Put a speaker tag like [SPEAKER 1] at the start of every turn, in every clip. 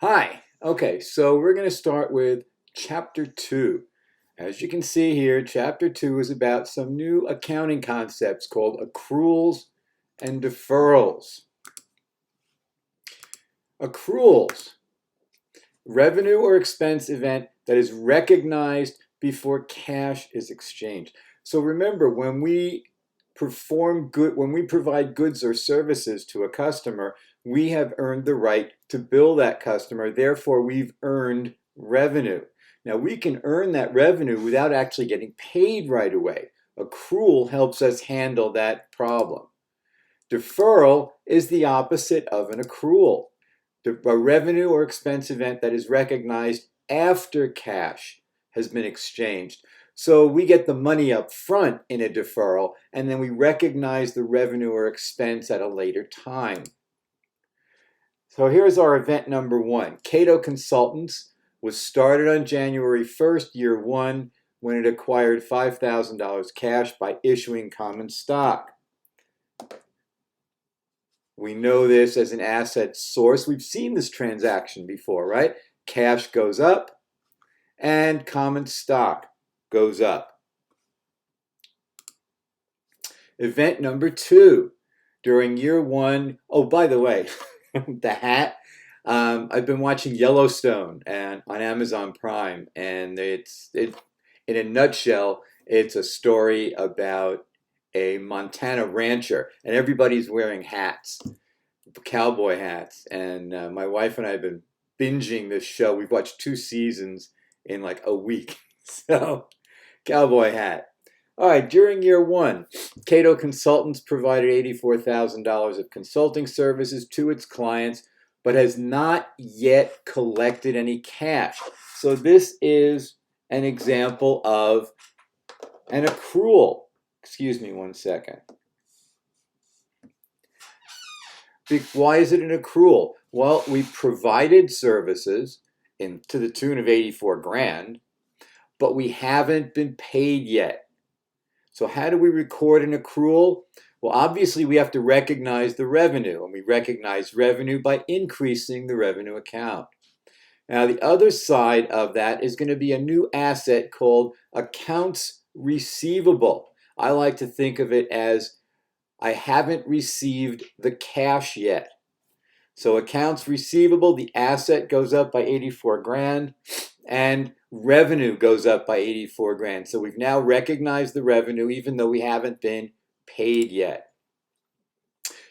[SPEAKER 1] Hi. Okay, so we're going to start with Chapter 2. As you can see here, Chapter 2 is about some new accounting concepts called accruals and deferrals. Accruals, revenue or expense event that is recognized before cash is exchanged. So remember, when we provide goods or services to a customer, we have earned the right to bill that customer. Therefore, we've earned revenue. Now, we can earn that revenue without actually getting paid right away. Accrual helps us handle that problem. Deferral is the opposite of an accrual. A revenue or expense event that is recognized after cash has been exchanged. So we get the money up front in a deferral, and then we recognize the revenue or expense at a later time. So here's our event number 1. Cato Consultants was started on January 1st, year 1, when it acquired $5,000 cash by issuing common stock. We know this as an asset source. We've seen this transaction before, right? Cash goes up and common stock goes up. Event number 2, during year 1, oh, by the way, the hat, I've been watching Yellowstone and on Amazon Prime, and in a nutshell, it's a story about a Montana rancher, and everybody's wearing hats, cowboy hats. And my wife and I have been binging this show. We've watched 2 seasons in like a week. So, cowboy hat. All right, during year 1, Cato Consultants provided $84,000 of consulting services to its clients, but has not yet collected any cash. So this is an example of an accrual. Excuse me one second. Why is it an accrual? Well, we provided services to the tune of 84 grand, but we haven't been paid yet. So how do we record an accrual? Well, obviously we have to recognize the revenue, and we recognize revenue by increasing the revenue account. Now, the other side of that is going to be a new asset called accounts receivable. I like to think of it as I haven't received the cash yet. So accounts receivable, the asset goes up by 84 grand and revenue goes up by 84 grand. So we've now recognized the revenue even though we haven't been paid yet.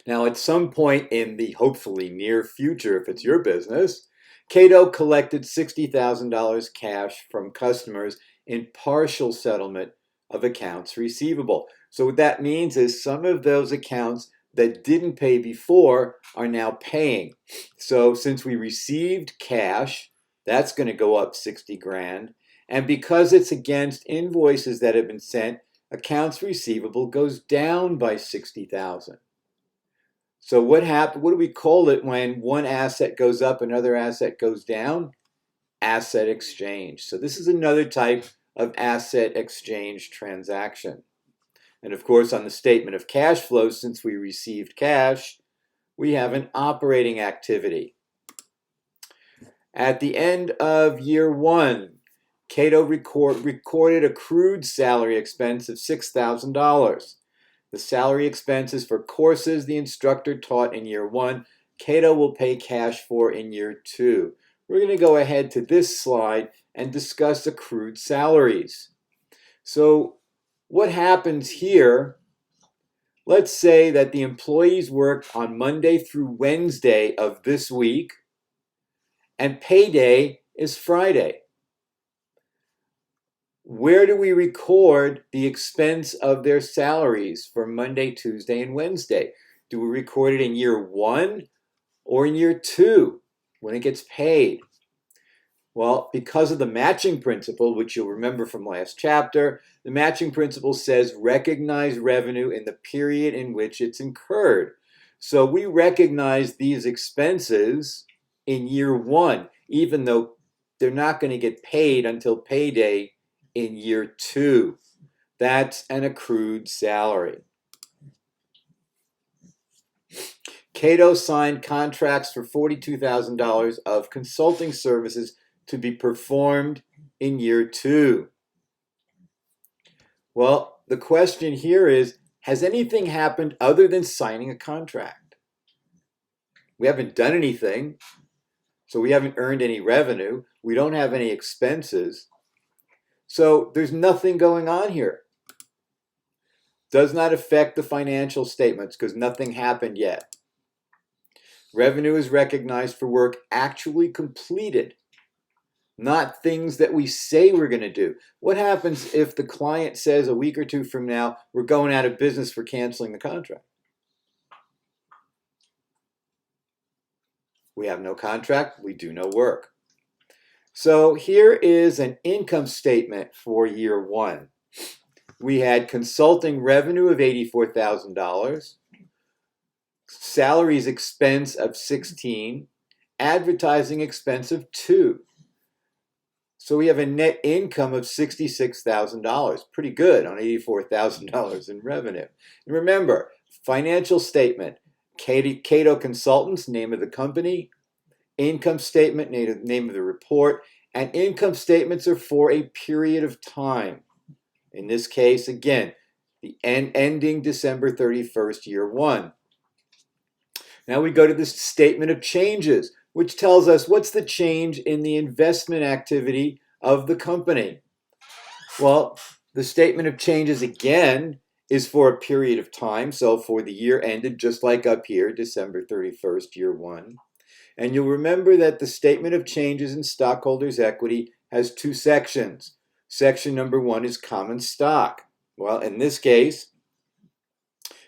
[SPEAKER 1] Now, at some point in the hopefully near future, if it's your business, Cato collected $60,000 cash from customers in partial settlement of accounts receivable. So what that means is some of those accounts that didn't pay before are now paying. So since we received cash, that's going to go up 60 grand. And because it's against invoices that have been sent, accounts receivable goes down by 60,000. So what do we call it when one asset goes up, another asset goes down? Asset exchange. So this is another type of asset exchange transaction. And of course, on the statement of cash flow, since we received cash, we have an operating activity. At the end of year 1, Cato recorded accrued salary expense of $6,000. The salary expenses for courses the instructor taught in year 1, Cato will pay cash for in year 2. We're going to go ahead to this slide and discuss accrued salaries. So what happens here, let's say that the employees worked on Monday through Wednesday of this week, and payday is Friday. Where do we record the expense of their salaries for Monday, Tuesday, and Wednesday? Do we record it in year 1 or in year 2 when it gets paid? Well, because of the matching principle, which you'll remember from last chapter, the matching principle says recognize revenue in the period in which it's incurred. So we recognize these expenses in year 1, even though they're not going to get paid until payday in year 2. That's an accrued salary. Cato signed contracts for $42,000 of consulting services to be performed in year 2. Well, the question here is, has anything happened other than signing a contract? We haven't done anything, so we haven't earned any revenue. We don't have any expenses. So there's nothing going on here. Does not affect the financial statements because nothing happened yet. Revenue is recognized for work actually completed, not things that we say we're going to do. What happens if the client says a week or 2 from now, we're going out of business for canceling the contract? We have no contract, we do no work. So here is an income statement for year 1. We had consulting revenue of $84,000, salaries expense of $16,000, advertising expense of $2,000. So we have a net income of $66,000. Pretty good on $84,000 in revenue. And remember, financial statement, Cato Consultants, name of the company, income statement, name of the report, and income statements are for a period of time. In this case, again, the ending December 31st, year 1. Now we go to this statement of changes, which tells us what's the change in the investment activity of the company. Well, the statement of changes, again, is for a period of time. So for the year ended, just like up here, December 31st, year 1. And you'll remember that the statement of changes in stockholders' equity has 2 sections. Section number 1 is common stock. Well, in this case,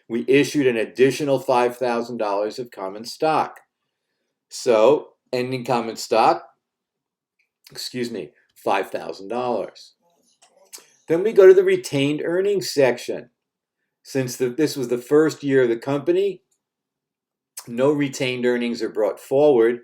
[SPEAKER 1] we issued an additional $5,000 of common stock. So, ending common stock, $5,000. Then we go to the retained earnings section. Since this was the first year of the company, no retained earnings are brought forward.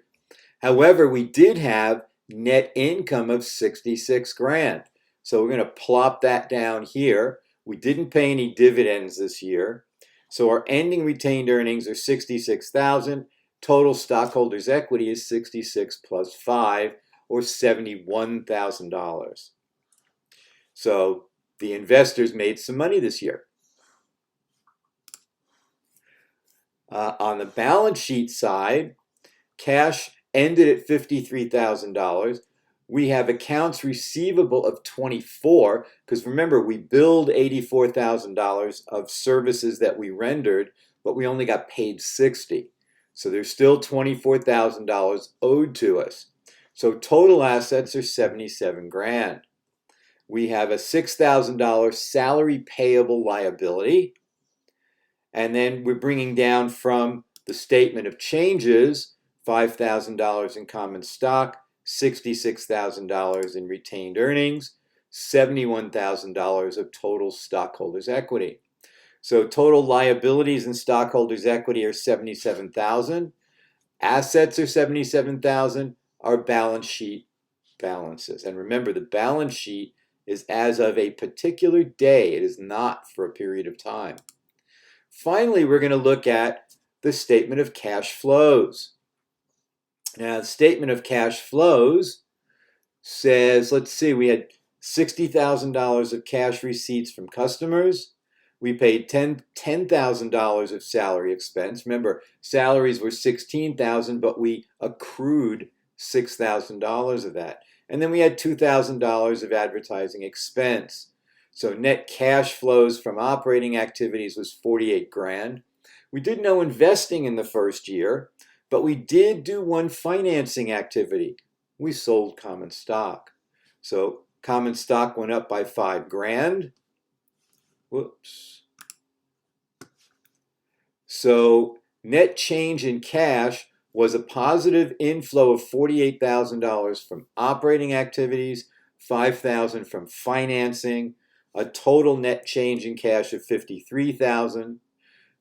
[SPEAKER 1] However, we did have net income of $66,000. So we're going to plop that down here. We didn't pay any dividends this year. So our ending retained earnings are $66,000. Total stockholders' equity is $66,000 plus $5,000, or $71,000. So the investors made some money this year. On the balance sheet side, cash ended at $53,000. We have accounts receivable of $24,000, because remember, we billed $84,000 of services that we rendered, but we only got paid $60,000. So there's still $24,000 owed to us. So total assets are $77,000. We have a $6,000 salary payable liability. And then we're bringing down from the statement of changes, $5,000 in common stock, $66,000 in retained earnings, $71,000 of total stockholders' equity. So total liabilities and stockholders' equity are $77,000. Assets are $77,000. Our balance sheet balances. And remember, the balance sheet is as of a particular day. It is not for a period of time. Finally, we're going to look at the statement of cash flows. Now, the statement of cash flows says, let's see, we had $60,000 of cash receipts from customers. We paid $10,000 of salary expense. Remember, salaries were $16,000, but we accrued $6,000 of that. And then we had $2,000 of advertising expense. So net cash flows from operating activities was $48,000. We did no investing in the first year, but we did do one financing activity. We sold common stock. So common stock went up by $5,000. Whoops. So net change in cash was a positive inflow of $48,000 from operating activities, $5,000 from financing, a total net change in cash of $53,000.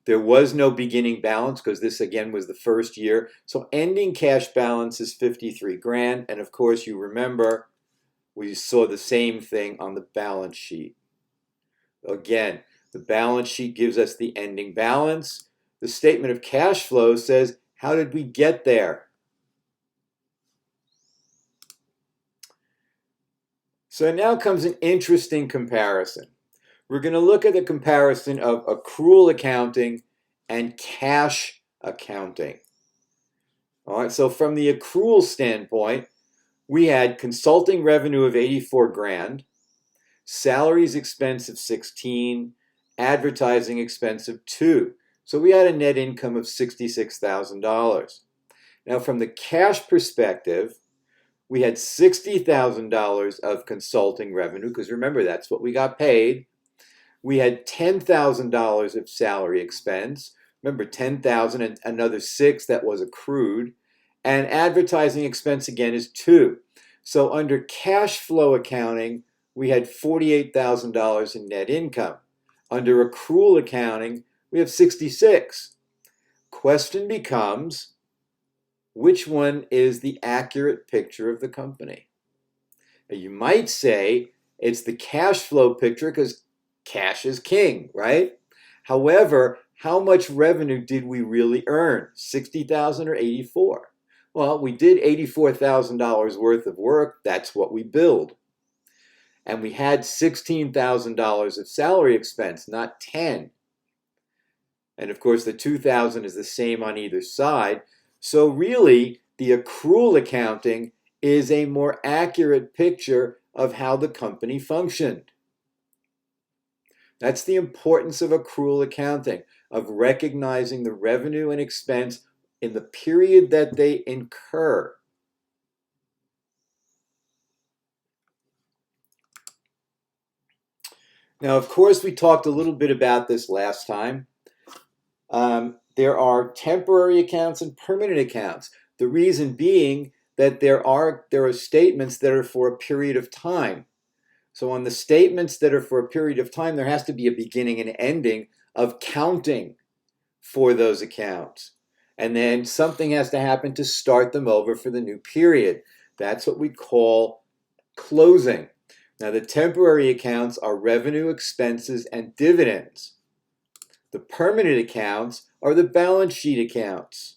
[SPEAKER 1] There was no beginning balance because this again was the first year. So ending cash balance is $53,000. And of course, you remember we saw the same thing on the balance sheet. Again, the balance sheet gives us the ending balance. The statement of cash flow says, how did we get there? So now comes an interesting comparison. We're going to look at the comparison of accrual accounting and cash accounting. All right, so from the accrual standpoint, we had consulting revenue of 84 grand, salaries expense of 16, advertising expense of 2. So we had a net income of $66,000. Now from the cash perspective, we had $60,000 of consulting revenue, because remember, that's what we got paid. We had $10,000 of salary expense. Remember, $10,000 and another $6 that was accrued. And advertising expense again is 2. So under cash flow accounting, we had $48,000 in net income. Under accrual accounting, we have 66. Question becomes, which one is the accurate picture of the company? Now, you might say it's the cash flow picture because cash is king, right? However, how much revenue did we really earn? 60,000 or 84? Well, we did $84,000 worth of work. That's what we billed. And we had $16,000 of salary expense, not 10. And of course, the 2,000 is the same on either side. So really, the accrual accounting is a more accurate picture of how the company functioned. That's the importance of accrual accounting, of recognizing the revenue and expense in the period that they incur. Now, of course, we talked a little bit about this last time. There are temporary accounts and permanent accounts. The reason being that there are statements that are for a period of time. So on the statements that are for a period of time, there has to be a beginning and ending of counting for those accounts. And then something has to happen to start them over for the new period. That's what we call closing. Now, the temporary accounts are revenue, expenses, and dividends. The permanent accounts are the balance sheet accounts.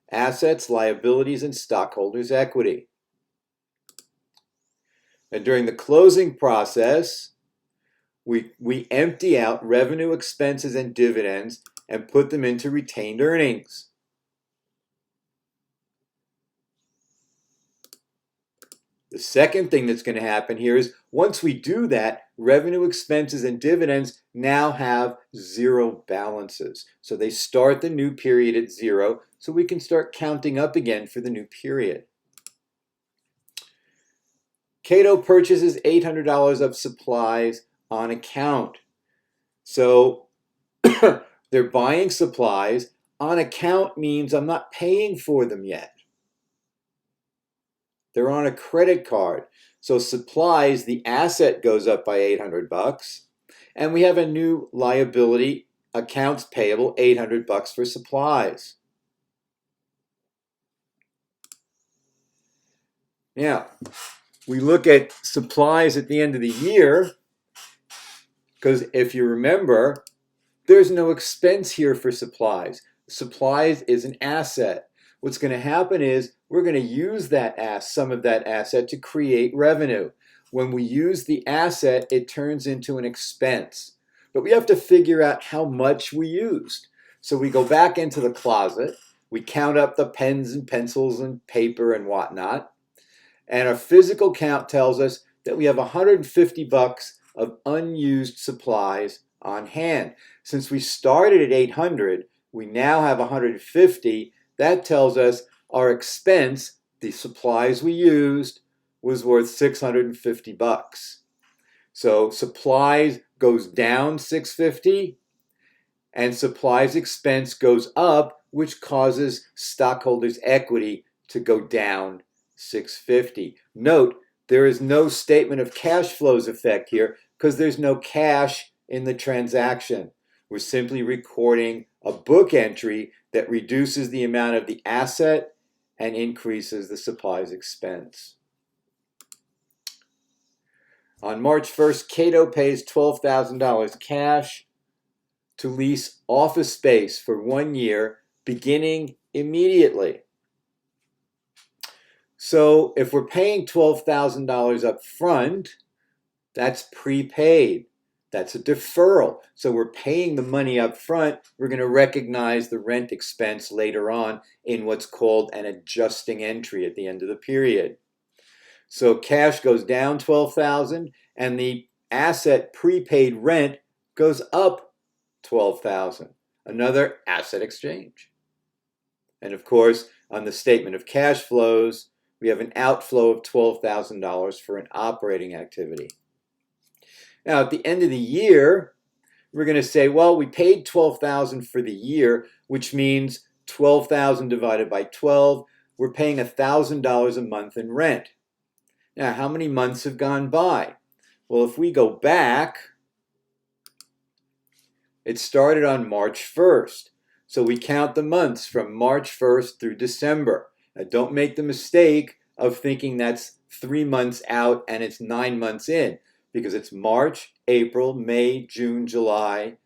[SPEAKER 1] Assets, liabilities, and stockholders' equity. And during the closing process, we empty out revenue, expenses, and dividends and put them into retained earnings. The second thing that's going to happen here is once we do that, revenue, expenses, and dividends now have zero balances. So they start the new period at 0, so we can start counting up again for the new period. Cato purchases $800 of supplies on account. So they're buying supplies. On account means I'm not paying for them yet. They're on a credit card. So supplies, the asset goes up by $800. And we have a new liability, accounts payable, $800 for supplies. Now, we look at supplies at the end of the year, because if you remember, there's no expense here for supplies. Supplies is an asset. What's going to happen is we're going to use some of that asset to create revenue. When we use the asset, it turns into an expense. But we have to figure out how much we used. So we go back into the closet. We count up the pens and pencils and paper and whatnot. And our physical count tells us that we have $150 of unused supplies on hand. Since we started at 800, we now have 150. That tells us our expense, the supplies we used, was worth $650. So supplies goes down $650, and supplies expense goes up, which causes stockholders' equity to go down $650. Note, there is no statement of cash flows effect here because there's no cash in the transaction. We're simply recording a book entry that reduces the amount of the asset and increases the supplies expense. On March 1st, Cato pays $12,000 cash to lease office space for 1 year, beginning immediately. So if we're paying $12,000 up front, that's prepaid. That's a deferral. So we're paying the money up front. We're going to recognize the rent expense later on in what's called an adjusting entry at the end of the period. So cash goes down $12,000 and the asset prepaid rent goes up $12,000. Another asset exchange. And of course, on the statement of cash flows, we have an outflow of $12,000 for an operating activity. Now, at the end of the year, we're going to say, well, we paid $12,000 for the year, which means $12,000 divided by 12, we're paying $1,000 a month in rent. Now, how many months have gone by? Well, if we go back, it started on March 1st. So we count the months from March 1st through December. Now, don't make the mistake of thinking that's 3 months out and it's 9 months in, because it's March, April, May, June, July,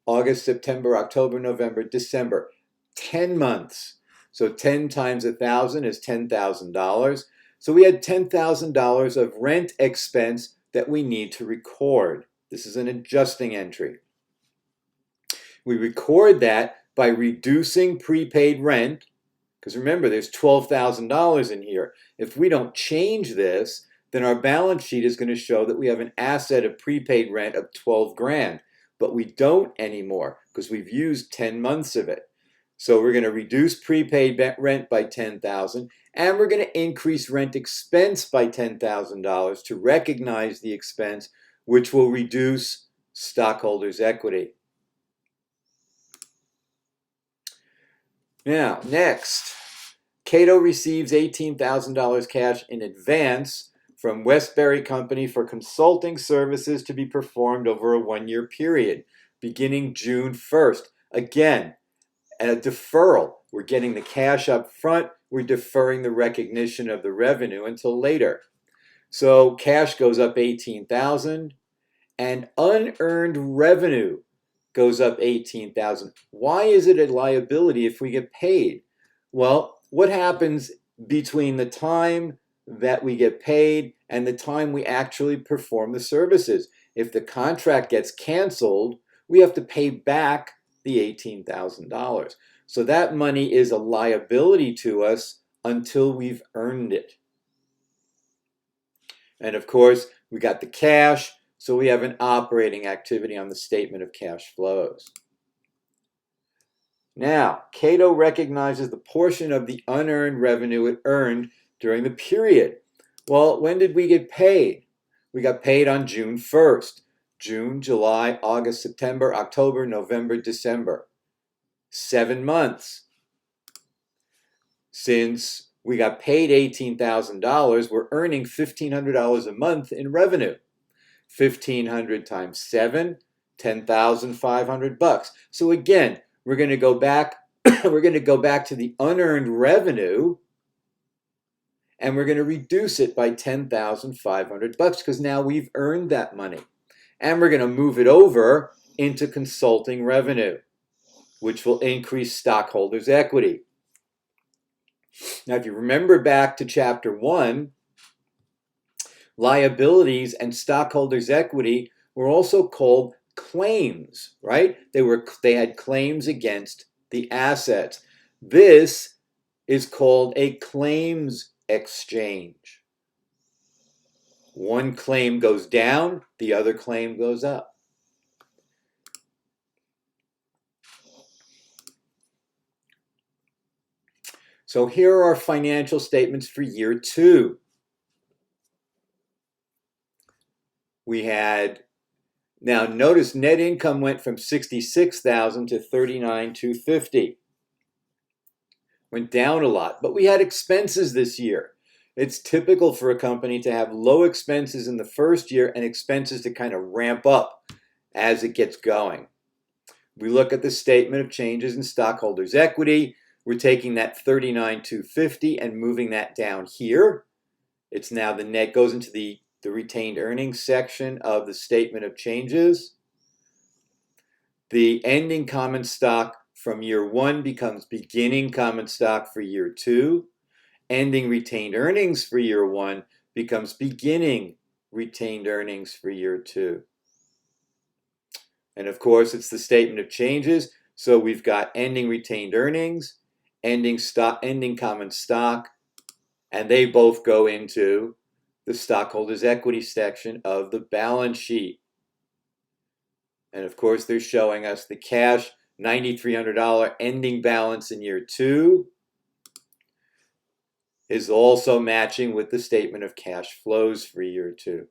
[SPEAKER 1] August, September, October, November, December. 10 months. So 10 times 1,000 is $10,000. So we had $10,000 of rent expense that we need to record. This is an adjusting entry. We record that by reducing prepaid rent, because remember, there's $12,000 in here. If we don't change this, then our balance sheet is going to show that we have an asset of prepaid rent of 12 grand, but we don't anymore because we've used 10 months of it. So we're going to reduce prepaid rent by $10,000, and we're going to increase rent expense by $10,000 to recognize the expense, which will reduce stockholders' equity. Now, next, Cato receives $18,000 cash in advance from Westbury Company for consulting services to be performed over a 1-year period, beginning June 1st. Again, a deferral. We're getting the cash up front. We're deferring the recognition of the revenue until later. So cash goes up $18,000 and unearned revenue goes up $18,000. Why is it a liability if we get paid? Well, what happens between the time that we get paid and the time we actually perform the services? If the contract gets canceled, we have to pay back the $18,000. So that money is a liability to us until we've earned it. And of course, we got the cash, so we have an operating activity on the statement of cash flows. Now, Cato recognizes the portion of the unearned revenue it earned during the period. Well, when did we get paid? We got paid on June 1st. June, July, August, September, October, November, December. 7 months. Since we got paid $18,000, we're earning $1,500 a month in revenue. 1,500 times 7, $10,500. So again, we're going to go back to the unearned revenue, and we're going to reduce it by $10,500 because now we've earned that money. And we're going to move it over into consulting revenue, which will increase stockholders' equity. Now, if you remember back to chapter 1, liabilities and stockholders' equity were also called claims, right? They had claims against the assets. This is called a claims exchange. One claim goes down, the other claim goes up. So here are our financial statements for year 2. We had, now notice net income went from $66,000 to $39,250. Went down a lot, but we had expenses this year. It's typical for a company to have low expenses in the first year and expenses to kind of ramp up as it gets going. We look at the statement of changes in stockholders' equity. We're taking that $39,250 and moving that down here. It's now the net goes into the retained earnings section of the statement of changes. The ending common stock from year 1 becomes beginning common stock for year 2. Ending retained earnings for year 1 becomes beginning retained earnings for year 2. And of course, it's the statement of changes. So we've got ending retained earnings, ending common stock, and they both go into the stockholders' equity section of the balance sheet. And of course, they're showing us the cash $9,300 ending balance in year 2 is also matching with the statement of cash flows for year 2.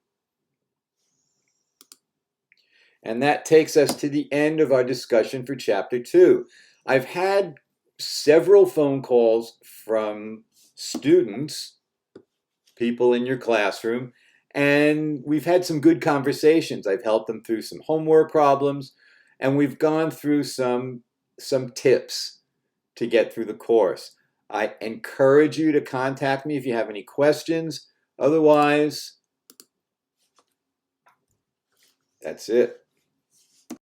[SPEAKER 1] And that takes us to the end of our discussion for Chapter 2. I've had several phone calls from students, people in your classroom, and we've had some good conversations. I've helped them through some homework problems, and we've gone through some tips to get through the course. I encourage you to contact me if you have any questions. Otherwise, that's it.